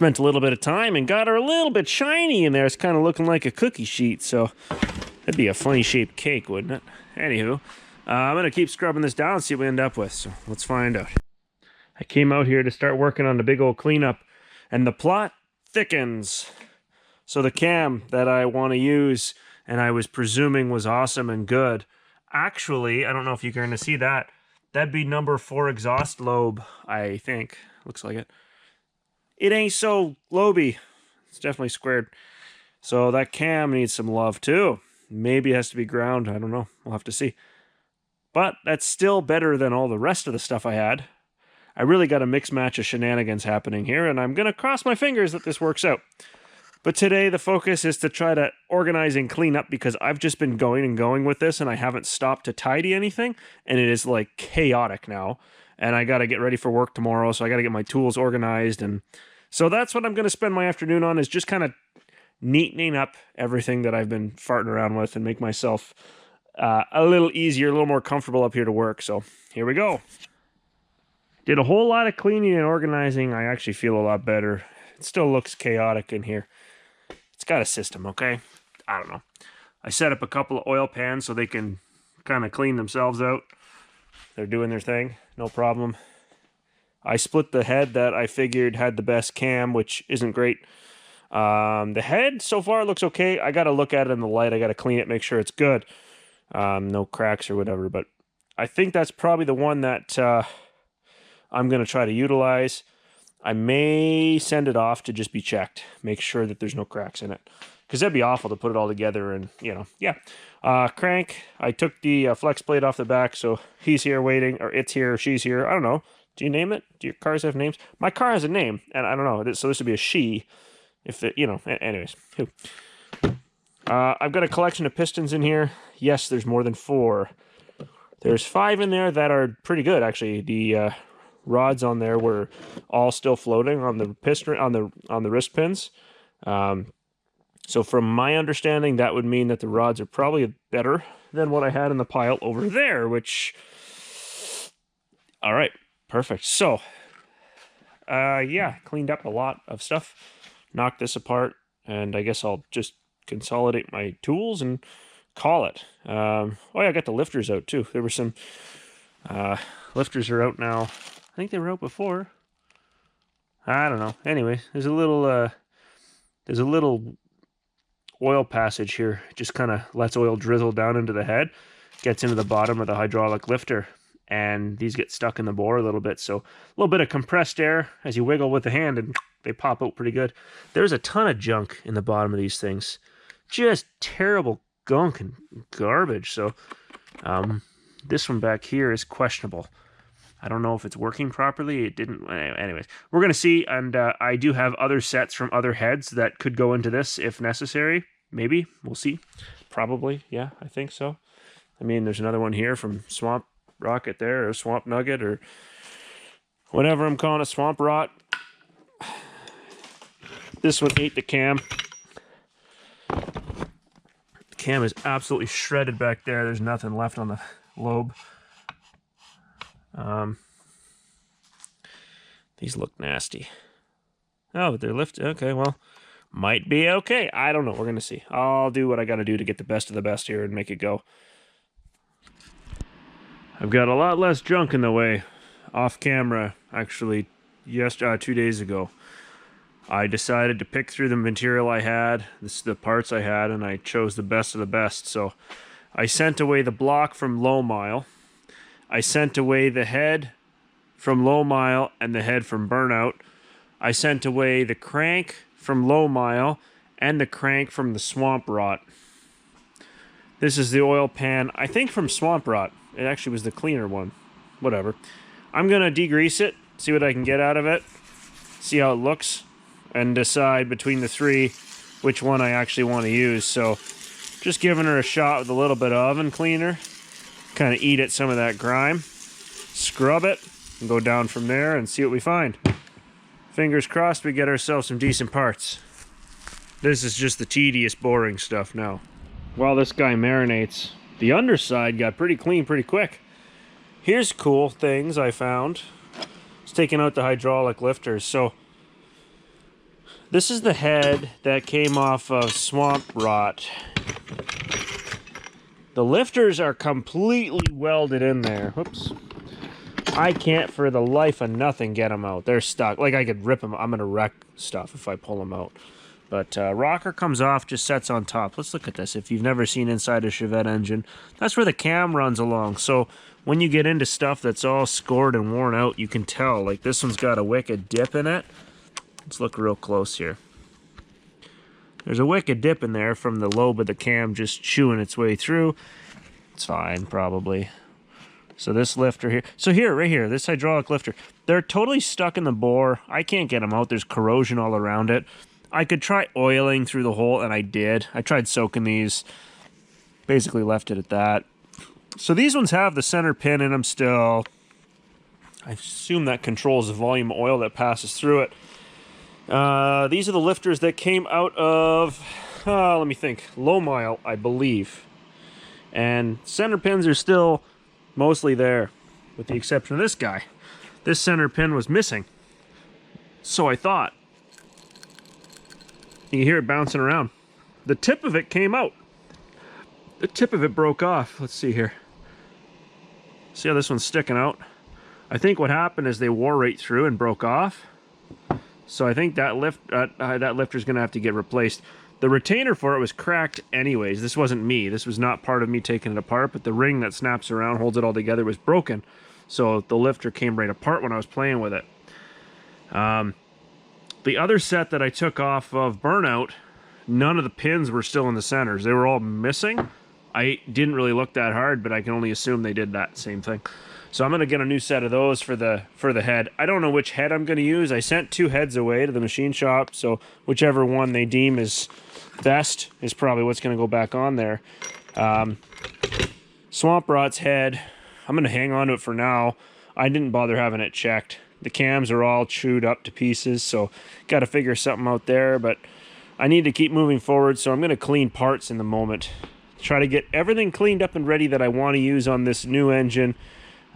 spent a little bit of time and got her a little bit shiny in there. It's kind of looking like a cookie sheet, so that'd be a funny shaped cake, wouldn't it? Anywho, I'm going to keep scrubbing this down and see what we end up with, so let's find out. I came out here to start working on the big old cleanup, and the plot thickens. So the cam that I want to use, and I was presuming was awesome and good, actually, I don't know if you're going to see that, that'd be number 4 exhaust lobe, I think. Looks like it. It ain't so loby. It's definitely squared. So that cam needs some love too. Maybe it has to be ground. I don't know. We'll have to see. But that's still better than all the rest of the stuff I had. I really got a mixed match of shenanigans happening here, and I'm going to cross my fingers that this works out. But today the focus is to try to organize and clean up, because I've just been going and going with this and I haven't stopped to tidy anything, and it is like chaotic now. And I got to get ready for work tomorrow, so I got to get my tools organized. And so that's what I'm going to spend my afternoon on, is just kind of neatening up everything that I've been farting around with and make myself a little easier, a little more comfortable up here to work. So here we go. Did a whole lot of cleaning and organizing. I actually feel a lot better. It still looks chaotic in here. It's got a system, okay? I don't know. I set up a couple of oil pans so they can kind of clean themselves out. They're doing their thing, no problem. I split the head that I figured had the best cam, which isn't great. The head so far looks okay. I got to look at it in the light. I got to clean it, make sure it's good. No cracks or whatever, but I think that's probably the one that I'm going to try to utilize. I may send it off to just be checked, make sure that there's no cracks in it, because that'd be awful to put it all together and, you know, yeah. Crank, I took the flex plate off the back, so he's here waiting, or it's here, or she's here, I don't know. Do you name it? Do your cars have names? My car has a name, and I don't know, so this would be a she, if it, you know, anyways. I've got a collection of pistons in here. Yes, there's more than 4. There's 5 in there that are pretty good, actually. The rods on there were all still floating on the piston, on the wrist pins. So from my understanding, that would mean that the rods are probably better than what I had in the pile over there, which, all right, perfect. So, yeah, cleaned up a lot of stuff, knocked this apart, and I guess I'll just consolidate my tools and call it. Oh yeah, I got the lifters out too. There were some lifters are out now. I think they were out before. I don't know. Anyway, there's a little oil passage here. It just kind of lets oil drizzle down into the head, gets into the bottom of the hydraulic lifter, and these get stuck in the bore a little bit. So a little bit of compressed air as you wiggle with the hand, and they pop out pretty good. There's a ton of junk in the bottom of these things. Just terrible gunk and garbage. So this one back here is questionable. I don't know if it's working properly. It didn't. Anyways, we're going to see. And I do have other sets from other heads that could go into this if necessary. Maybe. We'll see. Probably. Yeah, I think so. I mean, there's another one here from Swamp Rocket there, or Swamp Nugget, or whatever I'm calling it, Swamp Rot. This one ate the cam. The cam is absolutely shredded back there. There's nothing left on the lobe. These look nasty. Oh, but they're lifted. Okay, well, might be okay. I don't know. We're going to see. I'll do what I got to do to get the best of the best here and make it go. I've got a lot less junk in the way off camera, actually, 2 days ago. I decided to pick through the material I had, the parts I had, and I chose the best of the best. So I sent away the block from Low Mile. I sent away the head from Low Mile and the head from Burnout. I sent away the crank from Low Mile and the crank from the Swamp Rot. This is the oil pan, I think from Swamp Rot. It actually was the cleaner one. Whatever. I'm going to degrease it, see what I can get out of it, see how it looks, and decide between the 3 which one I actually want to use. So just giving her a shot with a little bit of oven cleaner. Kind of eat at some of that grime, scrub it, and go down from there and see what we find. Fingers crossed we get ourselves some decent parts. This is just the tedious, boring stuff now. While this guy marinates, the underside got pretty clean pretty quick. Here's cool things I found. It's taking out the hydraulic lifters. So This is the head that came off of Swamp Rot. The lifters are completely welded in there. Whoops. I can't for the life of nothing get them out. They're stuck. Like I could rip them. I'm going to wreck stuff if I pull them out. But rocker comes off, just sets on top. Let's look at this. If you've never seen inside a Chevette engine, that's where the cam runs along. So when you get into stuff that's all scored and worn out, you can tell. Like this one's got a wicked dip in it. Let's look real close here. There's a wicked dip in there from the lobe of the cam just chewing its way through. It's fine, probably. So this lifter here. So here, right here, this hydraulic lifter. They're totally stuck in the bore. I can't get them out. There's corrosion all around it. I could try oiling through the hole, and I did. I tried soaking these. Basically left it at that. So these ones have the center pin in them still. I assume that controls the volume of oil that passes through it. These are the lifters that came out of, let me think, low mile, I believe. And center pins are still mostly there, with the exception of this guy. This center pin was missing. So I thought. You can hear it bouncing around. The tip of it came out. The tip of it broke off. Let's see here. See how this one's sticking out? I think what happened is they wore right through and broke off. So I think that lifter's going to have to get replaced. The retainer for it was cracked anyways. This wasn't me. This was not part of me taking it apart, but the ring that snaps around, holds it all together, was broken. So the lifter came right apart when I was playing with it. The other set that I took off of Burnout, none of the pins were still in the centers. They were all missing. I didn't really look that hard, but I can only assume they did that same thing. So I'm going to get a new set of those for the head. I don't know which head I'm going to use. I sent 2 heads away to the machine shop, so whichever one they deem is best is probably what's going to go back on there. Swamp Rot's head, I'm going to hang on to it for now. I didn't bother having it checked. The cams are all chewed up to pieces, so got to figure something out there, but I need to keep moving forward, so I'm going to clean parts in the moment. Try to get everything cleaned up and ready that I want to use on this new engine.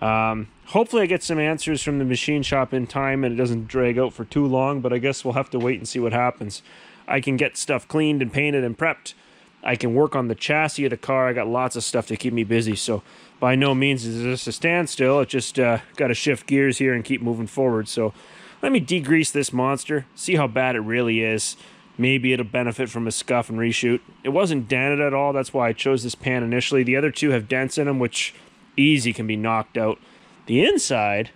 Hopefully I get some answers from the machine shop in time and it doesn't drag out for too long, but I guess we'll have to wait and see what happens. I can get stuff cleaned and painted and prepped. I can work on the chassis of the car. I got lots of stuff to keep me busy, so by no means is this a standstill. It just got to shift gears here and keep moving forward. So let me degrease this monster, see how bad it really is. Maybe it'll benefit from a scuff and reshoot. It wasn't dented at all. That's why I chose this pan initially. The other 2 have dents in them, which easy can be knocked out. The inside,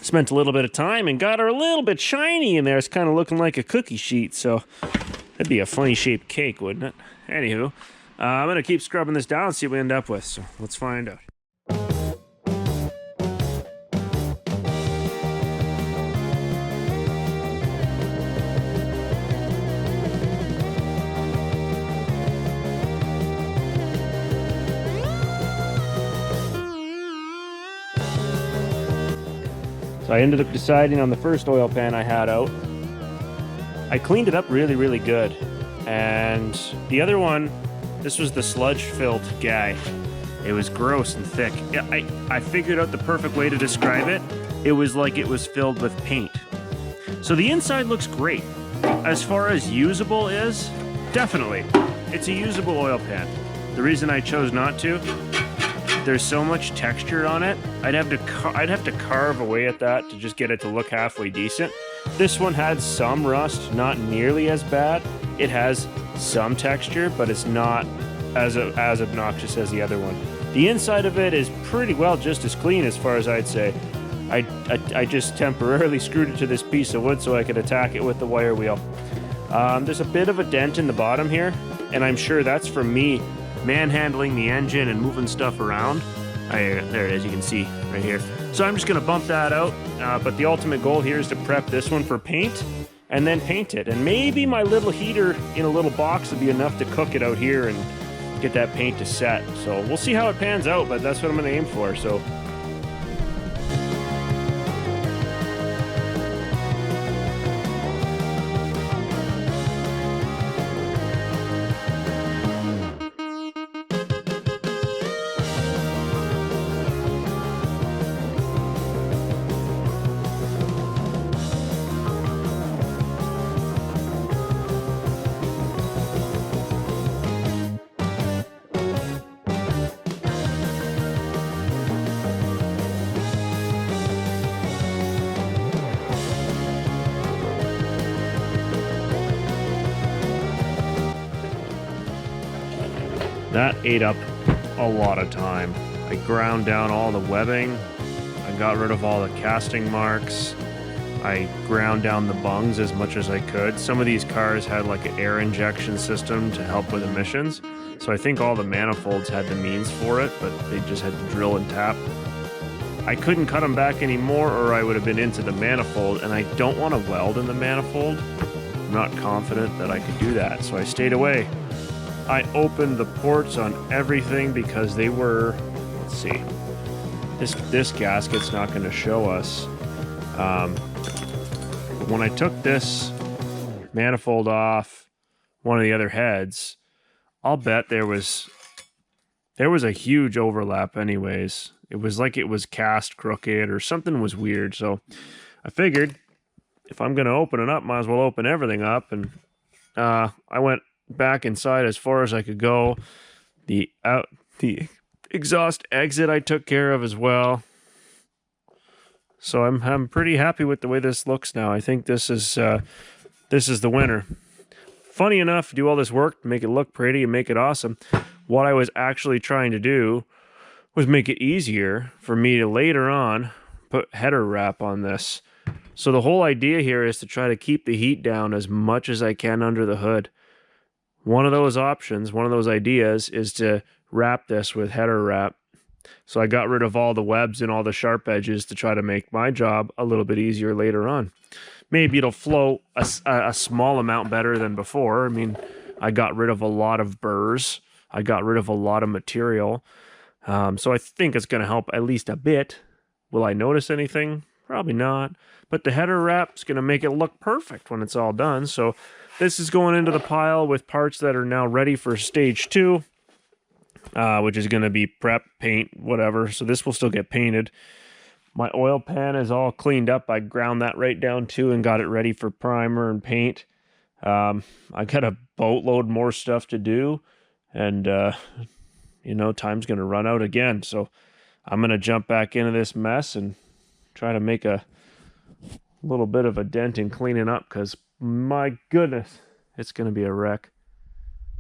spent a little bit of time and got her a little bit shiny in there. It's kind of looking like a cookie sheet, so that'd be a funny shaped cake, wouldn't it? Anywho, I'm going to keep scrubbing this down and see what we end up with, so let's find out. So I ended up deciding on the first oil pan I had out. I cleaned it up really, really good. And the other one, this was the sludge-filled guy. It was gross and thick. I figured out the perfect way to describe it. It was like it was filled with paint. So the inside looks great. As far as usable is, definitely. It's a usable oil pan. The reason I chose not to, there's so much texture on it. I'd have to carve away at that to just get it to look halfway decent. This one had some rust, not nearly as bad. It has some texture, but it's not as obnoxious as the other one. The inside of it is pretty well just as clean as far as I'd say. I just temporarily screwed it to this piece of wood so I could attack it with the wire wheel. There's a bit of a dent in the bottom here, and I'm sure that's from me manhandling the engine and moving stuff around. There it is, you can see right here. So I'm just going to bump that out, but the ultimate goal here is to prep this one for paint and then paint it. And maybe my little heater in a little box would be enough to cook it out here and get that paint to set. So we'll see how it pans out, but that's what I'm going to aim for. So that ate up a lot of time. I ground down all the webbing. I got rid of all the casting marks. I ground down the bungs as much as I could. Some of these cars had like an air injection system to help with emissions. So I think all the manifolds had the means for it, but they just had to drill and tap. I couldn't cut them back anymore or I would have been into the manifold, and I don't want to weld in the manifold. I'm not confident that I could do that, so I stayed away. I opened the ports on everything because they were, let's see, this gasket's not going to show us. But when I took this manifold off one of the other heads, I'll bet there was a huge overlap anyways. It was like it was cast crooked or something was weird. So I figured if I'm going to open it up, might as well open everything up. And I went back inside as far as I could go. The exhaust exit I took care of as well. So I'm pretty happy with the way this looks now. I think this is the winner. Funny enough, do all this work to make it look pretty and make it awesome. What I was actually trying to do was make it easier for me to later on put header wrap on this. So the whole idea here is to try to keep the heat down as much as I can under the hood. One of those options, one of those ideas is to wrap this with header wrap. So I got rid of all the webs and all the sharp edges to try to make my job a little bit easier later on. Maybe it'll flow a small amount better than before. I mean, I got rid of a lot of burrs. I got rid of a lot of material. So I think it's going to help at least a bit. Will I notice anything? Probably not. But the header wrap's going to make it look perfect when it's all done. So this is going into the pile with parts that are now ready for stage 2, which is going to be prep, paint, whatever. So this will still get painted. My oil pan is all cleaned up. I ground that right down too and got it ready for primer and paint. I got a boatload more stuff to do. And, time's going to run out again. So I'm going to jump back into this mess and try to make a little bit of a dent in cleaning up because, my goodness, it's going to be a wreck.